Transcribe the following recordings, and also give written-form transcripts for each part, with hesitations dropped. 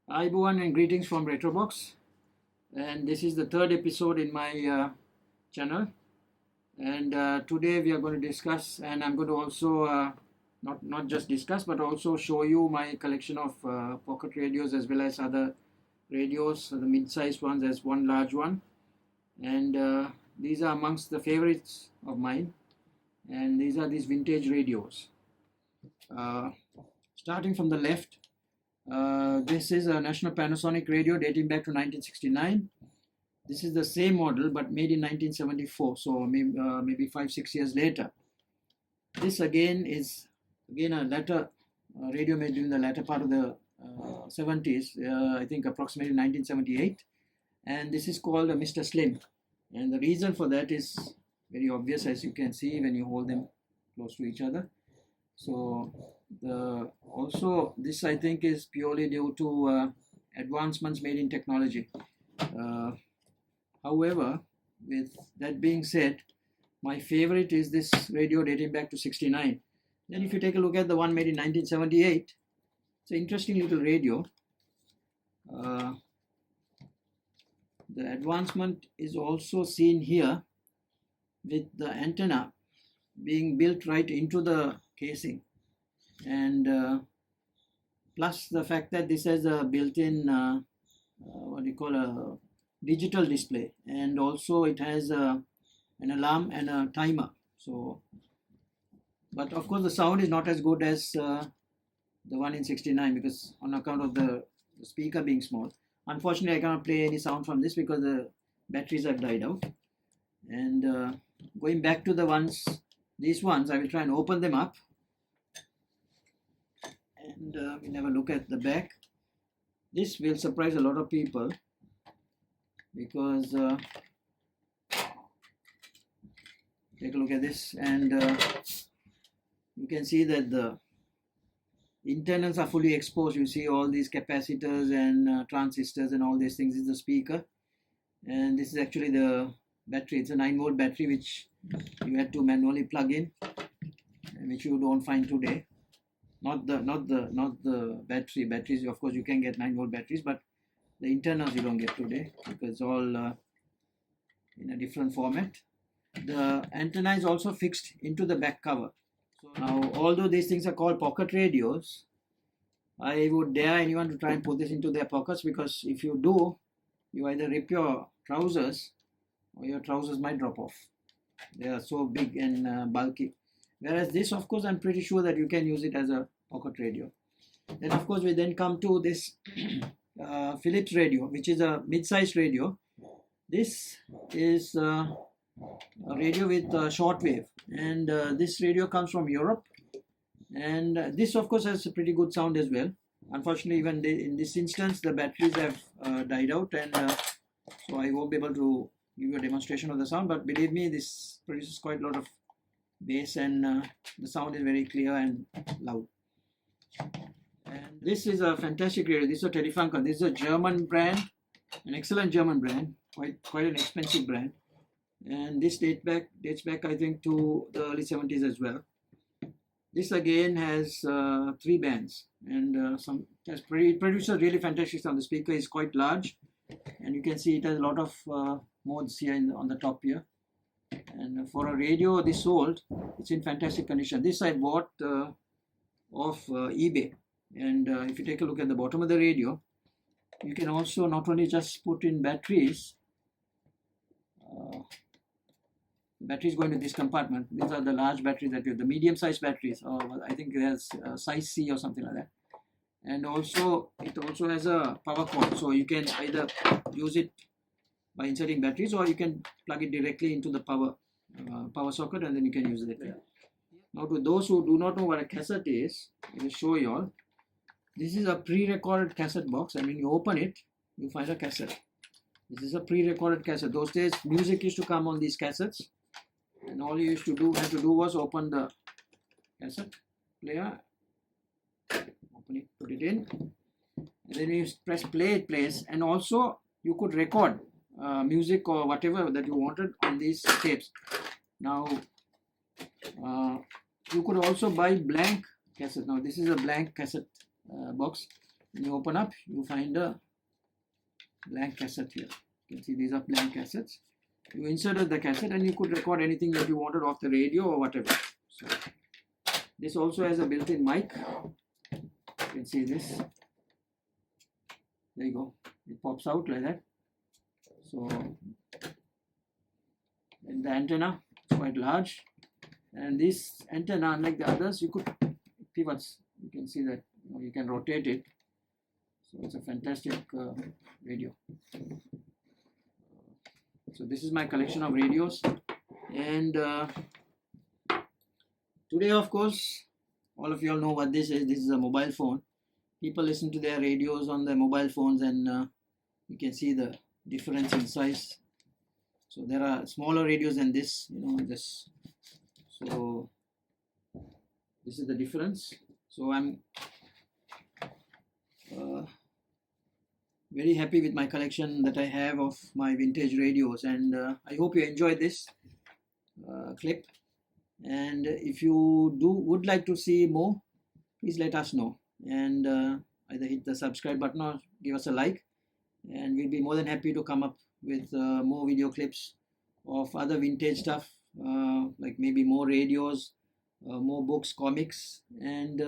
Everyone and greetings from Retrobox, and this is the third episode in my channel. And today we are going to discuss, and I'm going to also not just discuss, but also show you my collection of pocket radios as well as other radios, the mid-sized ones as one large one, and these are amongst the favorites of mine. And these are these vintage radios. Starting from the left. This is a National Panasonic radio dating back to 1969. This is the same model but made in 1974, so maybe 5-6 years later. This again is a latter radio made during the latter part of the 70s, I think approximately 1978, and this is called a Mr. Slim. And the reason for that is very obvious, as you can see when you hold them close to each other. So also this I think is purely due to advancements made in technology. However, with that being said, my favorite is this radio dating back to 69. Then if you take a look at the one made in 1978, it's an interesting little radio. The advancement is also seen here with the antenna being built right into the casing, and plus the fact that this has a built-in what do you call a digital display, and also it has an alarm and a timer. So, but of course the sound is not as good as the one in 69 because on account of the speaker being small. Unfortunately, I cannot play any sound from this because the batteries have died out. And going back to these ones, I will try and open them up, and we'll have a look at the back. This will surprise a lot of people because take a look at this, and you can see that the internals are fully exposed. You see all these capacitors and transistors and all these things. This is the speaker, and this is actually the battery. It's a 9-volt battery which you had to manually plug in, which you don't find today. Not the batteries. Of course, you can get 9-volt batteries, but the internals you don't get today because it's all in a different format. The antenna is also fixed into the back cover. So now, although these things are called pocket radios, I would dare anyone to try and put this into their pockets, because if you do, you either rip your trousers or your trousers might drop off. They are so big and bulky. Whereas this, of course, I'm pretty sure that you can use it as a pocket radio. Then, of course, we then come to this Philips radio, which is a mid-sized radio. This is a radio with shortwave, and this radio comes from Europe. And this, of course, has a pretty good sound as well. Unfortunately, even in this instance, the batteries have died out, and so I won't be able to give you a demonstration of the sound. But believe me, this produces quite a lot of bass, and the sound is very clear and loud. And this is a fantastic radio. This is a Telefunken. This is a German brand, an excellent German brand, quite an expensive brand. And this dates back I think to the early 70s as well. This again has 3 bands, and it produces really fantastic sound. The speaker is quite large, and you can see it has a lot of modes here on the top here. And for a radio this old, it's in fantastic condition. This I bought off eBay, and if you take a look at the bottom of the radio, you can also not only just put in batteries. Batteries go into this compartment. These are the large batteries that you have, the medium-sized batteries, or I think there's size C or something like that. And also, it also has a power cord, so you can either use it by inserting batteries, or you can plug it directly into the power socket, and then you can use it. Now, to those who do not know what a cassette is, I will show you all. This is a pre-recorded cassette box, and when you open it, you find a cassette. This is a pre-recorded cassette. Those days, music used to come on these cassettes, and all you had to do was open the cassette player, open it, put it in, and then you press play, it plays. And also you could record music or whatever that you wanted on these tapes. Now you could also buy blank cassette. Now this is a blank cassette box. when you open up, you find a blank cassette here. You can see these are blank cassettes. You inserted the cassette and you could record anything that you wanted off the radio or whatever. So this also has a built-in mic. You can see this. There you go. It pops out like that. So, and the antenna is quite large. And this antenna, unlike the others, you could pivots. You can see that you can rotate it. So it's a fantastic radio. So this is my collection of radios, and today, of course, all of you all know what this is. This is a mobile phone. People listen to their radios on their mobile phones, and you can see the difference in size. So there are smaller radios than this, this. So this is the difference. So I'm very happy with my collection that I have of my vintage radios, and I hope you enjoyed this clip. And if you would like to see more, please let us know, and either hit the subscribe button or give us a like, and we'll be more than happy to come up with more video clips of other vintage stuff, like maybe more radios, more books, comics, and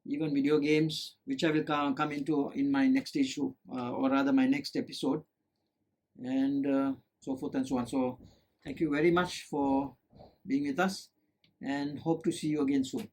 even video games, which I will come into in my next issue, or rather my next episode, and so forth and so on. So thank you very much for being with us, and hope to see you again soon.